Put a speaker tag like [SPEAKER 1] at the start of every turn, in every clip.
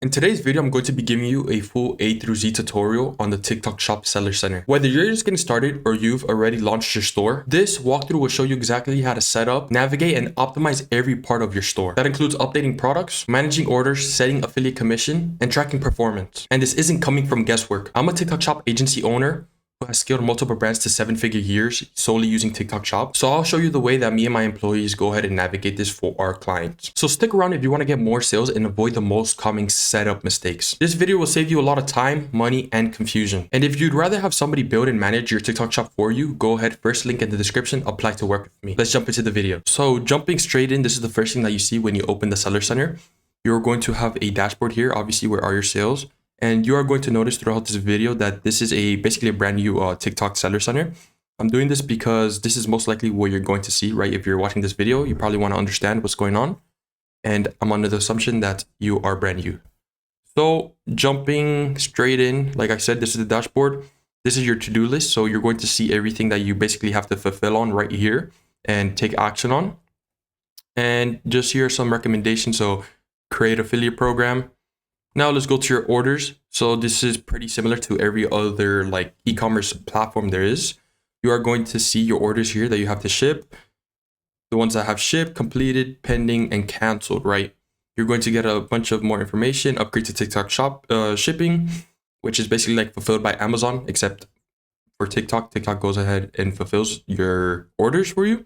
[SPEAKER 1] In today's video, I'm going to be giving you a full A through Z tutorial on the TikTok Shop Seller Center. Whether you're just getting started or you've already launched your store, this walkthrough will show you exactly how to set up, navigate, and optimize every part of your store. That includes updating products, managing orders, setting affiliate commission, and tracking performance. And this isn't coming from guesswork. I'm a TikTok Shop agency owner who has scaled multiple brands to 7-figure years solely using TikTok Shop. So I'll show you the way that me and my employees go ahead and navigate this for our clients. So stick around if you want to get more sales and avoid the most common setup mistakes. This video will save you a lot of time, money, and confusion. And if you'd rather have somebody build and manage your TikTok Shop for you, go ahead, first link in the description, apply to work with me. Let's jump into the video. So jumping straight in, this is the first thing that you see when you open the Seller Center. You're going to have a dashboard here, obviously where are your sales. And you are going to notice throughout this video that this is basically a brand new TikTok Seller Center. I'm doing this because this is most likely what you're going to see, right? If you're watching this video, you probably want to understand what's going on. And I'm under the assumption that you are brand new. So jumping straight in, like I said, this is the dashboard. This is your to-do list. So you're going to see everything that you basically have to fulfill on right here and take action on. And just here are some recommendations. So create affiliate program. Now let's go to your orders. So this is pretty similar to every other like e-commerce platform there is. You are going to see your orders here that you have to ship. The ones that have shipped, completed, pending, and canceled, right? You're going to get a bunch of more information, upgrade to TikTok Shop shipping, which is basically like fulfilled by Amazon, except for TikTok. TikTok goes ahead and fulfills your orders for you.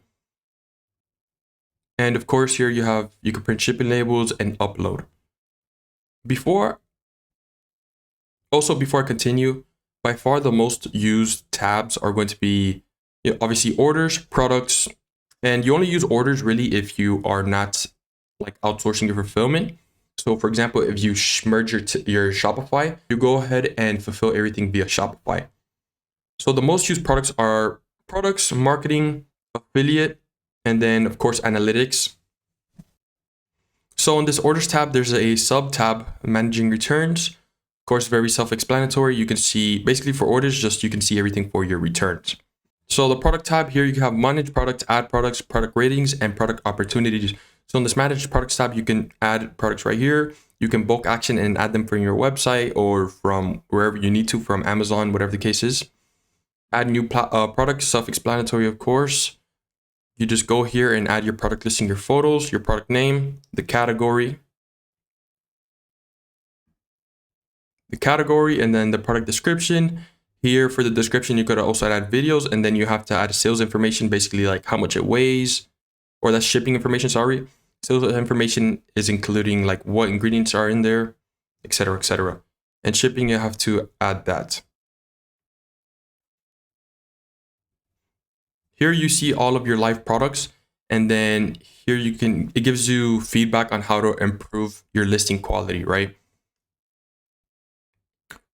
[SPEAKER 1] And of course, here you can print shipping labels and upload. Before I continue, by far the most used tabs are going to be obviously orders, products, and you only use orders really if you are not like outsourcing your fulfillment. So for example, if you merge your Shopify, you go ahead and fulfill everything via Shopify. So the most used products are products, marketing, affiliate, and then of course analytics. So in this orders tab, there's a sub tab, managing returns. Of course, very self-explanatory. You can see basically for orders, you can see everything for your returns. So the product tab here, you can have manage products, add products, product ratings, and product opportunities. So in this manage products tab, you can add products right here. You can bulk action and add them from your website or from wherever you need to, from Amazon, whatever the case is. Add new products, self-explanatory, of course. You just go here and add your product listing, your photos, your product name, the category, and then the product description. Here for the description, you could also add videos, and then you have to add sales information, basically like how much it weighs, or that's shipping information, sorry. Sales information is including like what ingredients are in there, etc., etc. And shipping, you have to add that. Here you see all of your live products, and then here it gives you feedback on how to improve your listing quality, right?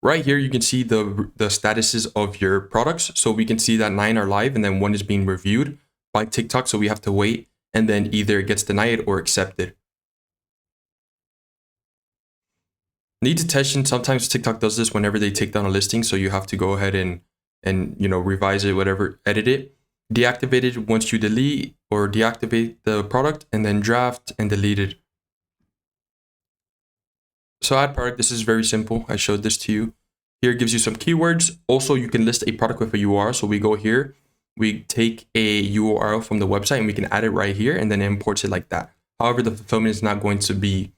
[SPEAKER 1] Right here, you can see the statuses of your products. So we can see that 9 are live and then 1 is being reviewed by TikTok. So we have to wait, and then either it gets denied or accepted. Need detection. Sometimes TikTok does this whenever they take down a listing. So you have to go ahead and revise it, whatever, edit it. Deactivated once you delete or deactivate the product, and then draft and delete it. So add product, this is very simple. I showed this to you. Here it gives you some keywords. Also, you can list a product with a URL. So we go here, we take a URL from the website and we can add it right here, and then it imports it like that. However, the fulfillment is not going to be,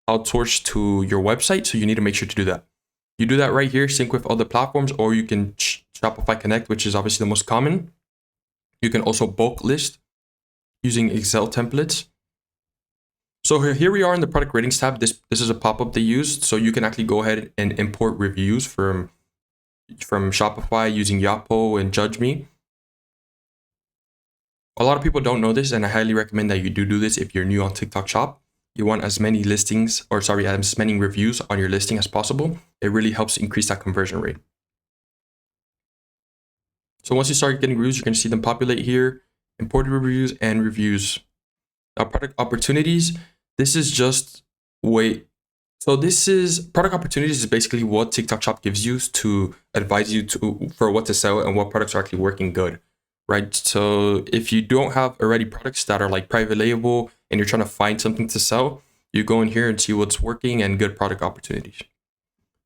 [SPEAKER 1] outsourced to your website. So you need to make sure to do that. You do that right here, sync with other platforms, or you can Shopify Connect, which is obviously the most common. You can also bulk list using Excel templates. So here we are in the product ratings tab. This is a pop-up they used. So you can actually go ahead and import reviews from Shopify using Yotpo and JudgeMe. A lot of people don't know this, and I highly recommend that you do this if you're new on TikTok Shop. You want as many as many reviews on your listing as possible. It really helps increase that conversion rate. So once you start getting reviews, you're going to see them populate here, imported reviews and reviews. Now product opportunities, this is just product opportunities is basically what TikTok Shop gives you to advise you for what to sell and what products are actually working good, right? So if you don't have already products that are like private label and you're trying to find something to sell, You go in here and see what's working and good product opportunities.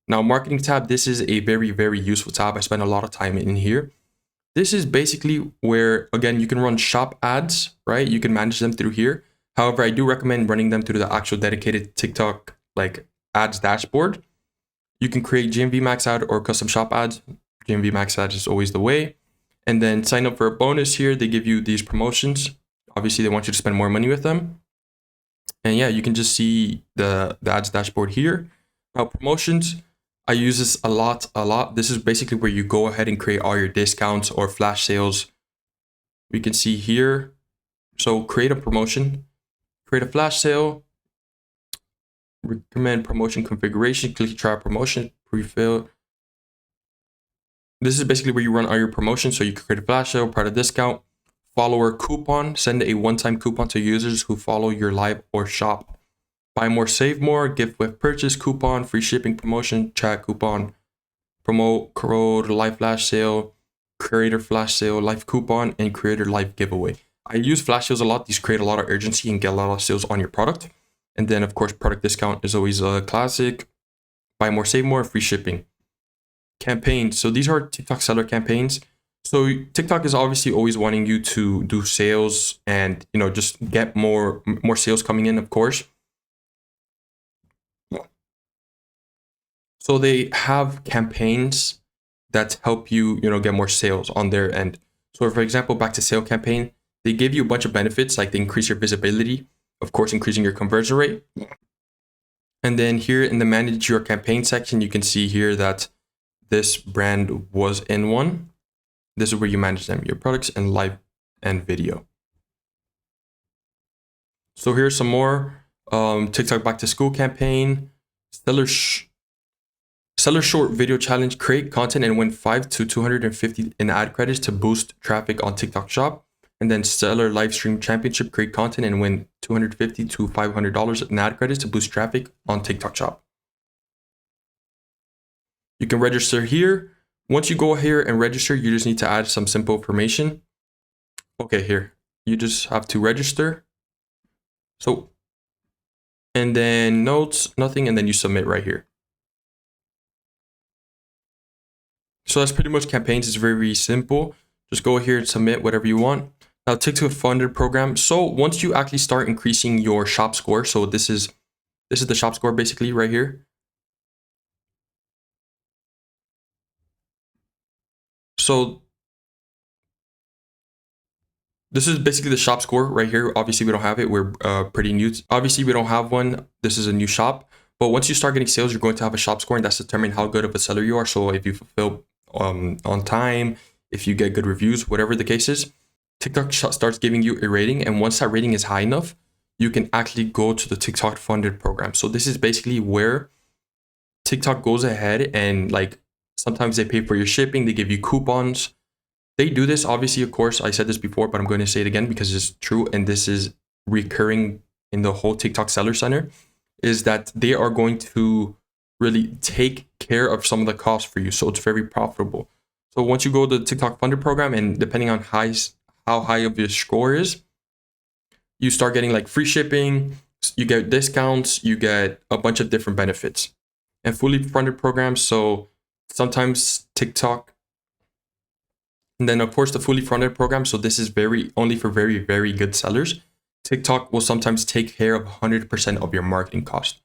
[SPEAKER 1] Now, marketing tab, this is a very, very useful tab. I spend a lot of time in here. This is basically where, again, you can run shop ads, right? You can manage them through here. However, I do recommend running them through the actual dedicated TikTok like ads dashboard. You can create GMV max ad or custom shop ads. GMV max ad is always the way. And then sign up for a bonus here. They give you these promotions. Obviously, they want you to spend more money with them. And yeah, you can just see the ads dashboard here. Now, promotions, I use this a lot. This is basically where you go ahead and create all your discounts or flash sales. We can see here. So create a promotion, create a flash sale, recommend promotion configuration, click try promotion, pre-fill. This is basically where you run all your promotions. So you can create a flash sale, product discount, follower coupon, send a one-time coupon to users who follow your live or shop. Buy more, save more, gift with purchase coupon, free shipping promotion, chat coupon, promote code, live flash sale, creator flash sale, live coupon, and creator live giveaway. I use flash sales a lot. These create a lot of urgency and get a lot of sales on your product. And then of course, product discount is always a classic. Buy more, save more, free shipping. Campaigns. So these are TikTok seller campaigns. So TikTok is obviously always wanting you to do sales and, you know, just get more sales coming in, of course. So they have campaigns that help you, you know, get more sales on their end. So for example, back to sale campaign, they give you a bunch of benefits, like they increase your visibility, of course, increasing your conversion rate. And then here in the manage your campaign section, you can see here that this brand was in one. This is where you manage them, your products and live and video. So here's some more TikTok back to school campaign, Seller short video challenge, create content and win 5 to 250 in ad credits to boost traffic on TikTok shop. And then seller live stream championship, create content and win $250 to $500 in ad credits to boost traffic on TikTok shop. You can register here. Once you go here and register, you just need to add some simple information. Okay, here, you just have to register. So, and then notes, nothing, and then you submit right here. So that's pretty much campaigns. It's very, very simple. Just go here and submit whatever you want. Now, TikTok funded program. So once you actually start increasing your shop score, so this is the shop score basically right here. So this is basically the shop score right here. Obviously, we don't have it. We're pretty new. Obviously, we don't have one. This is a new shop. But once you start getting sales, you're going to have a shop score, and that's determining how good of a seller you are. So if you fulfill on time, if you get good reviews, whatever the case is, TikTok starts giving you a rating. And once that rating is high enough, you can actually go to the TikTok funded program. So this is basically where TikTok goes ahead and like sometimes they pay for your shipping. They give you coupons. They do this, obviously, of course, I said this before, but I'm going to say it again because it's true. And this is recurring in the whole TikTok Seller Center, is that they are going to really take care of some of the costs for you. So it's very profitable. So once you go to the TikTok funded program, and depending on how high of your score is, you start getting like free shipping, you get discounts, you get a bunch of different benefits. And fully funded programs, so sometimes TikTok, and then of course the fully funded program, so this is only for very, very good sellers. TikTok will sometimes take care of 100% of your marketing cost.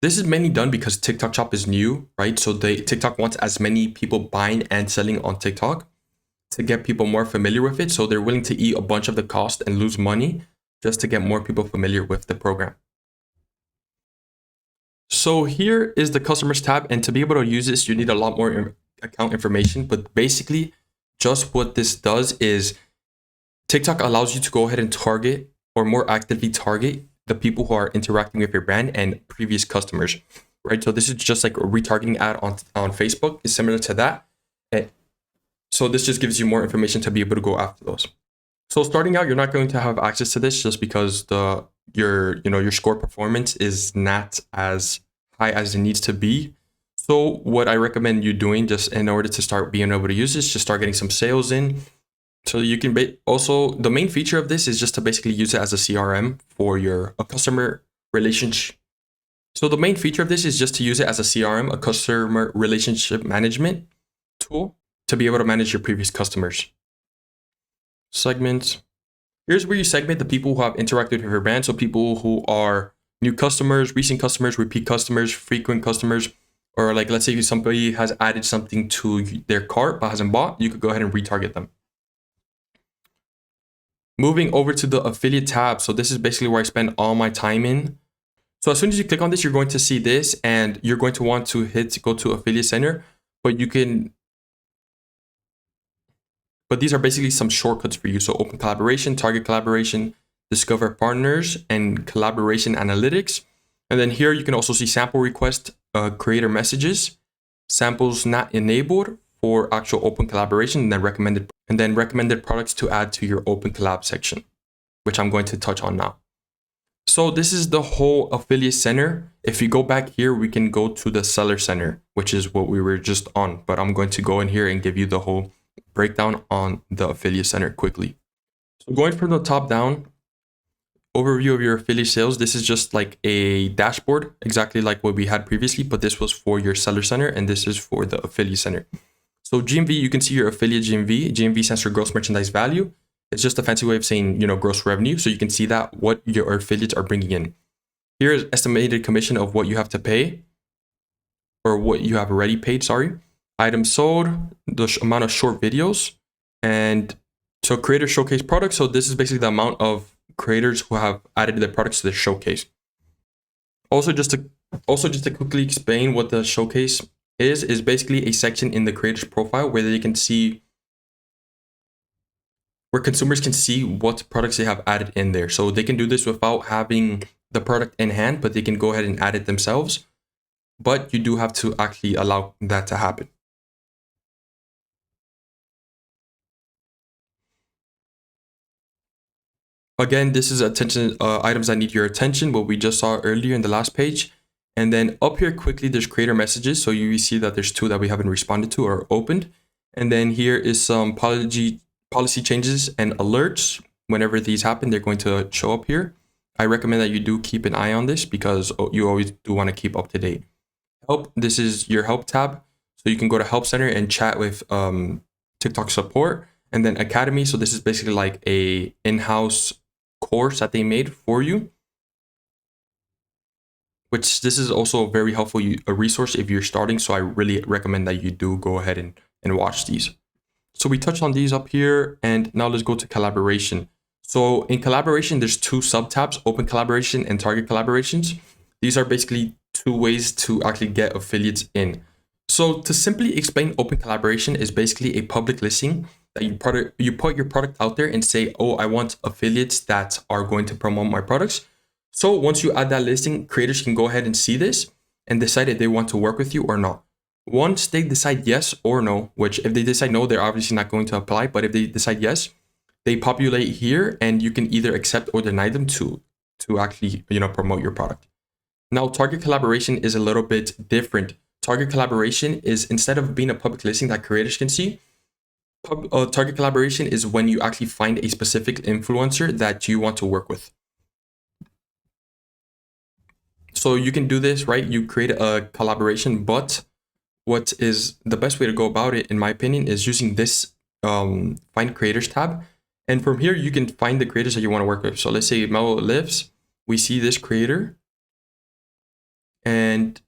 [SPEAKER 1] This is mainly done because TikTok Shop is new, right? So TikTok wants as many people buying and selling on TikTok to get people more familiar with it. So they're willing to eat a bunch of the cost and lose money just to get more people familiar with the program. So here is the customers tab. And to be able to use this, you need a lot more account information. But basically, just what this does is TikTok allows you to go ahead and target or more actively target the people who are interacting with your brand and previous customers, right? So this is just like a retargeting ad on Facebook. It's similar to that. So this just gives you more information to be able to go after those. So starting out, you're not going to have access to this just because your score performance is not as high as it needs to be. So what I recommend you doing just in order to start being able to use this, just start getting some sales in. So you can also, the main feature of this is just to basically use it as a CRM for a customer relationship. So the main feature of this is just to use it as a CRM, a customer relationship management tool, to be able to manage your previous customers. Segments. Here's where you segment the people who have interacted with your brand. So people who are new customers, recent customers, repeat customers, frequent customers, or like, let's say somebody has added something to their cart but hasn't bought, you could go ahead and retarget them. Moving over to the affiliate tab. So this is basically where I spend all my time in. So as soon as you click on this, you're going to see this and you're going to want to go to Affiliate Center, but these are basically some shortcuts for you. So open collaboration, target collaboration, discover partners, and collaboration analytics. And then here you can also see sample request, creator messages, samples not enabled for actual open collaboration, and then recommended products to add to your open collab section, which I'm going to touch on now. So this is the whole affiliate center. If you go back here, we can go to the seller center, which is what we were just on, but I'm going to go in here and give you the whole breakdown on the affiliate center quickly. So going from the top down, overview of your affiliate sales. This is just like a dashboard, exactly like what we had previously, but this was for your seller center and this is for the affiliate center. So GMV, you can see your affiliate GMV. GMV stands for gross merchandise value. It's just a fancy way of saying, gross revenue. So you can see that what your affiliates are bringing in. Here is estimated commission of what you have to pay, or what you have already paid, sorry. Items sold, the amount of short videos, and so creator showcase products. So this is basically the amount of creators who have added their products to the showcase. Also, just to quickly explain what the showcase is basically a section in the creator's profile where they can see, where consumers can see what products they have added in there. So they can do this without having the product in hand, but they can go ahead and add it themselves. But you do have to actually allow that to happen. Again, this is attention items that need your attention, what we just saw earlier in the last page. And then up here quickly, there's creator messages. So you see that there's 2 that we haven't responded to or opened. And then here is some policy changes and alerts. Whenever these happen, they're going to show up here. I recommend that you do keep an eye on this because you always do want to keep up to date. Help, this is your help tab. So you can go to Help Center and chat with TikTok support. And then Academy, so this is basically like a in-house course that they made for you, which this is also a very helpful resource if you're starting. So I really recommend that you do go ahead and watch these. So we touched on these up here, and now let's go to collaboration. So in collaboration, there's 2 sub-tabs, open collaboration and target collaborations. These are basically 2 ways to actually get affiliates in. So to simply explain, open collaboration is basically a public listing that you put your product out there and say, oh, I want affiliates that are going to promote my products. So once you add that listing, creators can go ahead and see this and decide if they want to work with you or not. Once they decide yes or no, which if they decide no, they're obviously not going to apply. But if they decide yes, they populate here and you can either accept or deny them to actually, promote your product. Now, target collaboration is a little bit different. Target collaboration is, instead of being a public listing that creators can see, target collaboration is when you actually find a specific influencer that you want to work with. So you can do this, right? You create a collaboration, but what is the best way to go about it, in my opinion, is using this Find Creators tab. And from here, you can find the creators that you want to work with. So let's say Melo Lives, we see this creator. And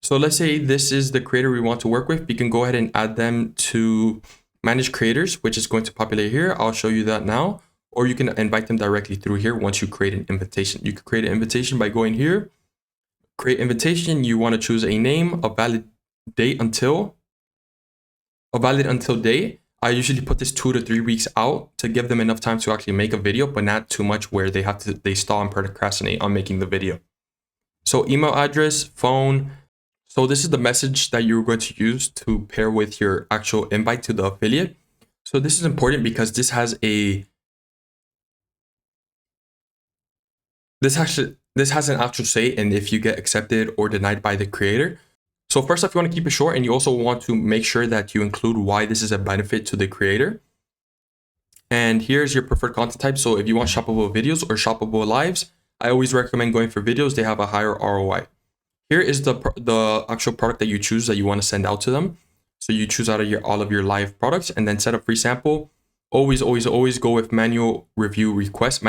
[SPEAKER 1] so let's say this is the creator we want to work with. We can go ahead and add them to manage creators, which is going to populate here. I'll show you that now. Or you can invite them directly through here once you create an invitation. You can create an invitation by going here, create invitation. You want to choose a name, a valid until date. I usually put this 2 to 3 weeks out to give them enough time to actually make a video, but not too much where they stall and procrastinate on making the video. So email address, phone. So this is the message that you're going to use to pair with your actual invite to the affiliate. So this is important because this has an actual say in if you get accepted or denied by the creator. So first off, you want to keep it short, and you also want to make sure that you include why this is a benefit to the creator. And here's your preferred content type. So if you want shoppable videos or shoppable lives, I always recommend going for videos. They have a higher ROI. Here is the actual product that you choose that you want to send out to them. So you choose out of all of your live products and then set up free sample. Always go with manually review requests,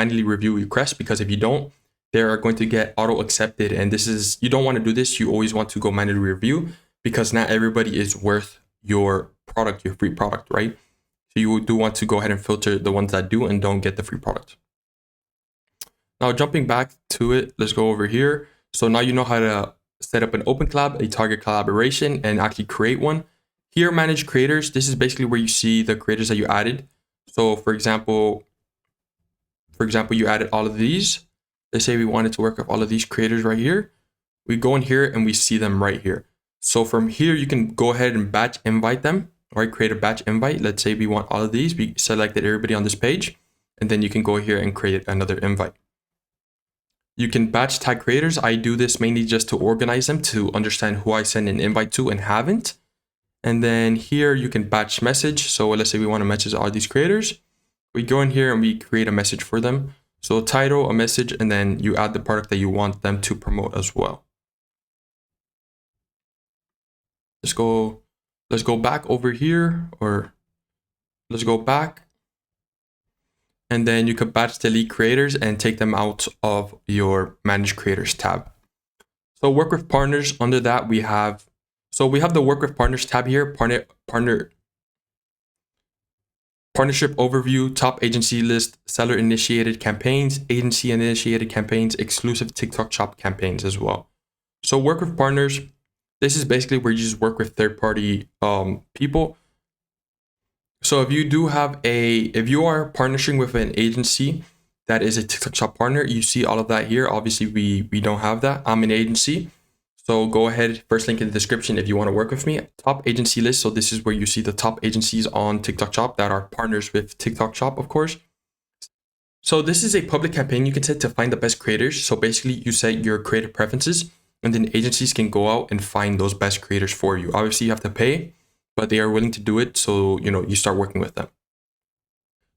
[SPEAKER 1] because if you don't, they are going to get auto accepted. And you don't want to do this. You always want to go manually review because not everybody is worth your product, your free product, right? So you do want to go ahead and filter the ones that do and don't get the free product. Now jumping back to it, let's go over here. So now you know how to set up an open collab, a target collaboration, and actually create one. Here, manage creators. This is basically where you see the creators that you added. So for example, you added all of these. Let's say we wanted to work with all of these creators right here. We go in here and we see them right here. So from here, you can go ahead and batch invite them, right? Create a batch invite. Let's say we want all of these. We selected everybody on this page, and then you can go here and create another invite. You can batch tag creators. I do this mainly just to organize them, to understand who I send an invite to and haven't. And then here you can batch message. So let's say we want to message all these creators. We go in here and we create a message for them. So title, a message, and then you add the product that you want them to promote as well. Let's go back over here, or let's go back. And then you could batch delete creators and take them out of your manage creators tab. So work with partners. Under that, we have the work with partners tab here, partnership overview, top agency list, seller initiated campaigns, agency initiated campaigns, exclusive TikTok shop campaigns as well. So work with partners. This is basically where you just work with third-party people. So if you are partnering with an agency that is a TikTok shop partner, you see all of that here. Obviously, we don't have that. I'm an agency. So go ahead, first link in the description if you want to work with me. Top agency list. So this is where you see the top agencies on TikTok shop that are partners with TikTok shop, of course. So this is a public campaign you can set to find the best creators. So basically you set your creative preferences, and then agencies can go out and find those best creators for you. Obviously you have to pay, but they are willing to do it. So, you start working with them.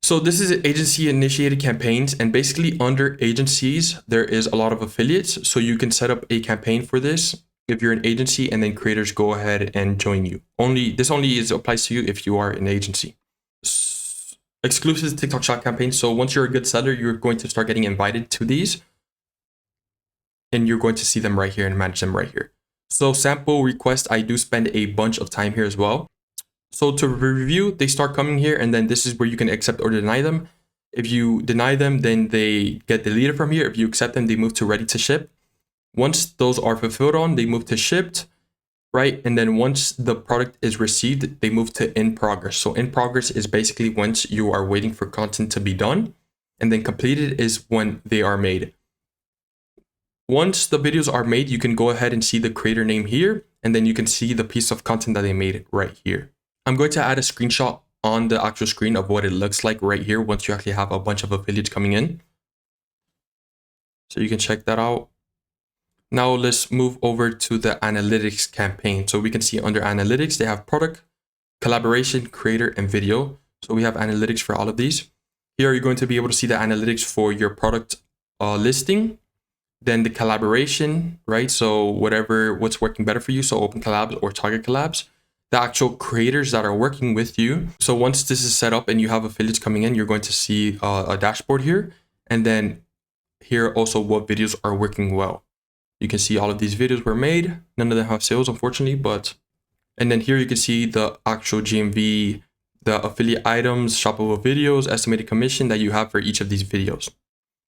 [SPEAKER 1] So this is agency initiated campaigns, and basically under agencies, there is a lot of affiliates. So you can set up a campaign for this if you're an agency, and then creators go ahead and join you. This only applies to you if you are an agency. Exclusive TikTok shop campaigns. So once you're a good seller, you're going to start getting invited to these, and you're going to see them right here and manage them right here. So sample request, I do spend a bunch of time here as well. So to review, they start coming here, and then this is where you can accept or deny them. If you deny them, then they get deleted from here. If you accept them, they move to ready to ship. Once those are fulfilled on, they move to shipped, right? And then once the product is received, they move to in progress. So in progress is basically once you are waiting for content to be done, and then completed is when they are made. Once the videos are made, you can go ahead and see the creator name here, and then you can see the piece of content that they made right here. I'm going to add a screenshot on the actual screen of what it looks like right here once you actually have a bunch of affiliates coming in. So you can check that out. Now let's move over to the analytics campaign. So we can see under analytics, they have product, collaboration, creator, and video. So we have analytics for all of these. Here you're going to be able to see the analytics for your product listing, then the collaboration, right? So what's working better for you. So open collabs or target collabs, the actual creators that are working with you. So once this is set up and you have affiliates coming in, you're going to see a dashboard here. And then here also what videos are working well. You can see all of these videos were made. None of them have sales, unfortunately, and then here you can see the actual GMV, the affiliate items, shoppable videos, estimated commission that you have for each of these videos.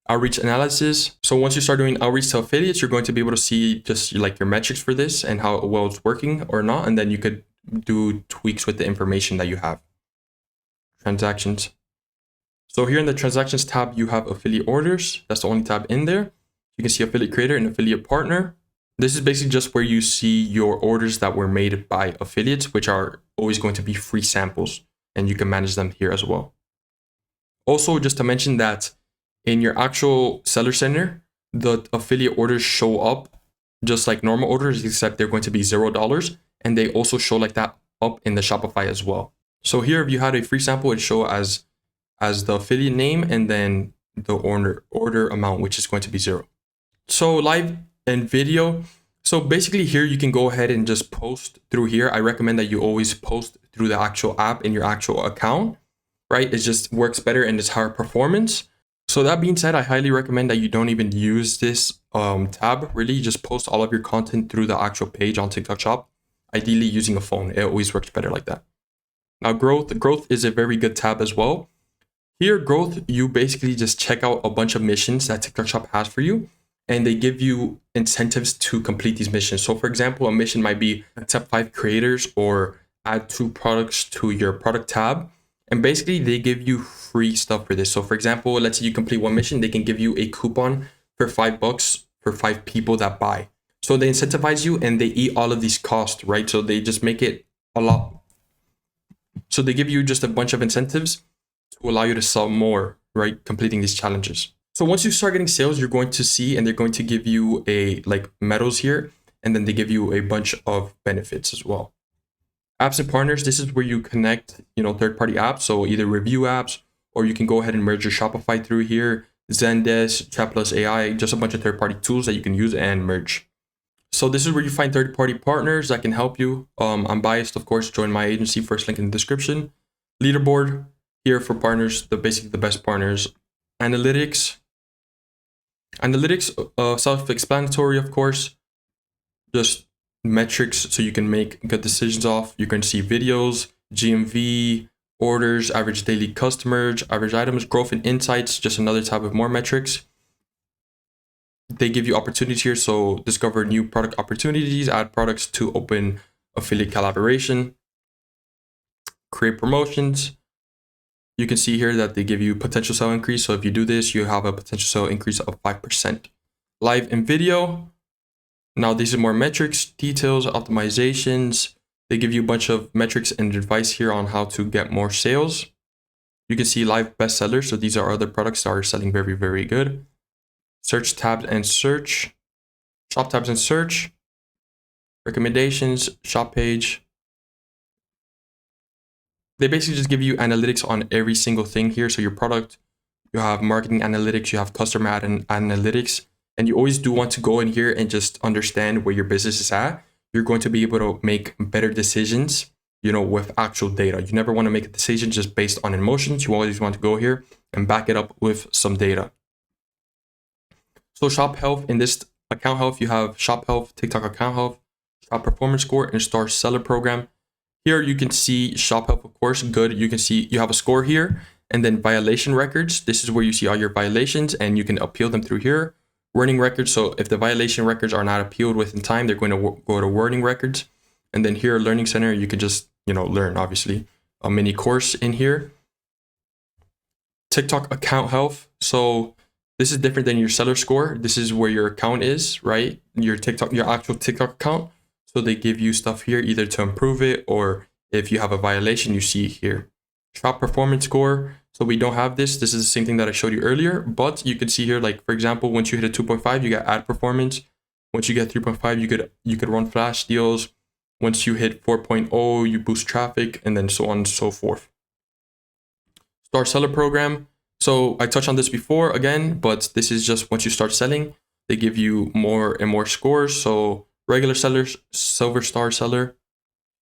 [SPEAKER 1] Outreach analysis. So once you start doing outreach to affiliates, you're going to be able to see just like your metrics for this and how well it's working or not. And then you could do tweaks with the information that you have. Transactions. So here in the transactions tab, you have affiliate orders. That's the only tab in there. You can see affiliate creator and affiliate partner. This is basically just where you see your orders that were made by affiliates, which are always going to be free samples, and you can manage them here as well. Also, just to mention that in your actual seller center, the affiliate orders show up just like normal orders, except they're going to be $0. And they also show like that up in the Shopify as well. So here, if you had a free sample, it show as as the affiliate name and then the order amount, which is going to be 0. So live and video. So basically here you can go ahead and just post through here. I recommend that you always post through the actual app in your actual account, right? It just works better and it's higher performance. So that being said, I highly recommend that you don't even use this tab. Really just post all of your content through the actual page on TikTok Shop, ideally using a phone. It always works better like that. Now growth is a very good tab as well. Here, growth, you basically just check out a bunch of missions that TikTok Shop has for you, and they give you incentives to complete these missions. So for example, a mission might be accept 5 creators or add 2 products to your product tab. And basically they give you free stuff for this. So for example, let's say you complete one mission, they can give you a coupon for $5 for 5 people that buy. So they incentivize you and they eat all of these costs, right? So they just make it a lot. So they give you just a bunch of incentives to allow you to sell more, right? Completing these challenges. So once you start getting sales, you're going to see, and they're going to give you a medals here, and then they give you a bunch of benefits as well. Apps and partners, this is where you connect, third-party apps. So either review apps, or you can go ahead and merge your Shopify through here, Zendesk, Chat+ AI, just a bunch of third-party tools that you can use and merge. So this is where you find third-party partners that can help you. I'm biased, of course. Join my agency, first link in the description. Leaderboard here for partners, basically the best partners. Analytics, self-explanatory, of course. Just metrics so you can make good decisions off. You can see videos, GMV, orders, average daily customers, average items, growth and insights, just another tab of more metrics. They give you opportunities here. So discover new product opportunities, add products to open affiliate collaboration, create promotions. You can see here that they give you potential sale increase. So if you do this, you have a potential sale increase of 5%. Live and video. Now these are more metrics, details, optimizations. They give you a bunch of metrics and advice here on how to get more sales. You can see live bestsellers. So these are other products that are selling very, very good. Search tabs and search, shop tabs and search, recommendations, shop page. They basically just give you analytics on every single thing here. So your product, you have marketing analytics, you have customer analytics, and you always do want to go in here and just understand where your business is at. You're going to be able to make better decisions, with actual data. You never want to make a decision just based on emotions. You always want to go here and back it up with some data. So shop health, in this account health, you have shop health, TikTok account health, shop performance score, and star seller program. Here you can see shop health, of course, good. You can see you have a score here, and then violation records. This is where you see all your violations and you can appeal them through here. Warning records. So if the violation records are not appealed within time, they're going to go to warning records. And then here, learning center, you can just, learn, obviously, a mini course in here. TikTok account health. So this is different than your seller score. This is where your account is, right? Your actual TikTok account. So they give you stuff here either to improve it, or if you have a violation, you see here. Shop performance score. So we don't have this. This is the same thing that I showed you earlier, but you can see here, for example, once you hit a 2.5, you get ad performance. Once you get 3.5, you could run flash deals. Once you hit 4.0, you boost traffic, and then so on and so forth. Star seller program. So I touched on this before again, but this is just once you start selling, they give you more and more scores. So regular sellers, silver star seller,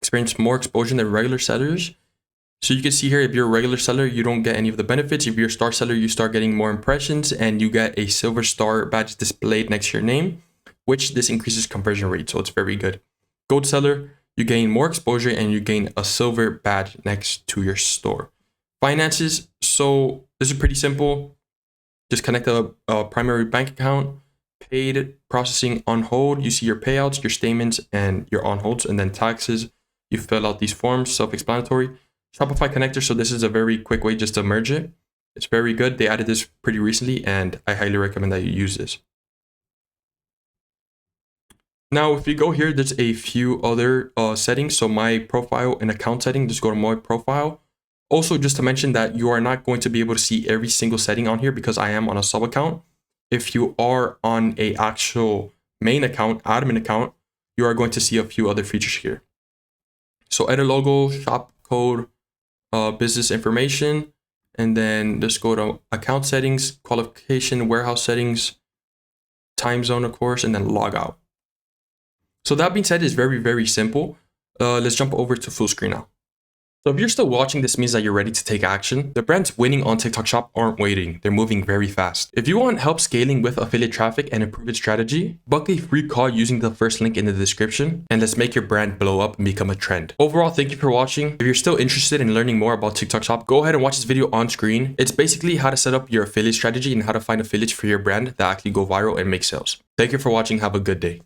[SPEAKER 1] experience more exposure than regular sellers. So you can see here, if you're a regular seller, you don't get any of the benefits. If you're a star seller, you start getting more impressions and you get a silver star badge displayed next to your name, which this increases conversion rate. So it's very good. Gold seller, you gain more exposure and you gain a silver badge next to your store. Finances. So this is pretty simple. Just connect a primary bank account, paid processing on hold. You see your payouts, your statements, and your on holds, and then taxes. You fill out these forms, self-explanatory. Shopify connector. So this is a very quick way just to merge it. It's very good. They added this pretty recently, and I highly recommend that you use this. Now, if you go here, there's a few other settings. So my profile and account setting, just go to my profile. Also, just to mention that you are not going to be able to see every single setting on here because I am on a sub account. If you are on a actual main account, admin account, you are going to see a few other features here. So edit logo, shop code, business information, and then just go to account settings, qualification, warehouse settings, time zone, of course, and then log out. So that being said, it's very, very simple. Let's jump over to full screen now. So if you're still watching, this means that you're ready to take action. The brands winning on TikTok Shop aren't waiting. They're moving very fast. If you want help scaling with affiliate traffic and a proven strategy, book a free call using the first link in the description, and let's make your brand blow up and become a trend. Overall, thank you for watching. If you're still interested in learning more about TikTok Shop, go ahead and watch this video on screen. It's basically how to set up your affiliate strategy and how to find affiliates for your brand that actually go viral and make sales. Thank you for watching. Have a good day.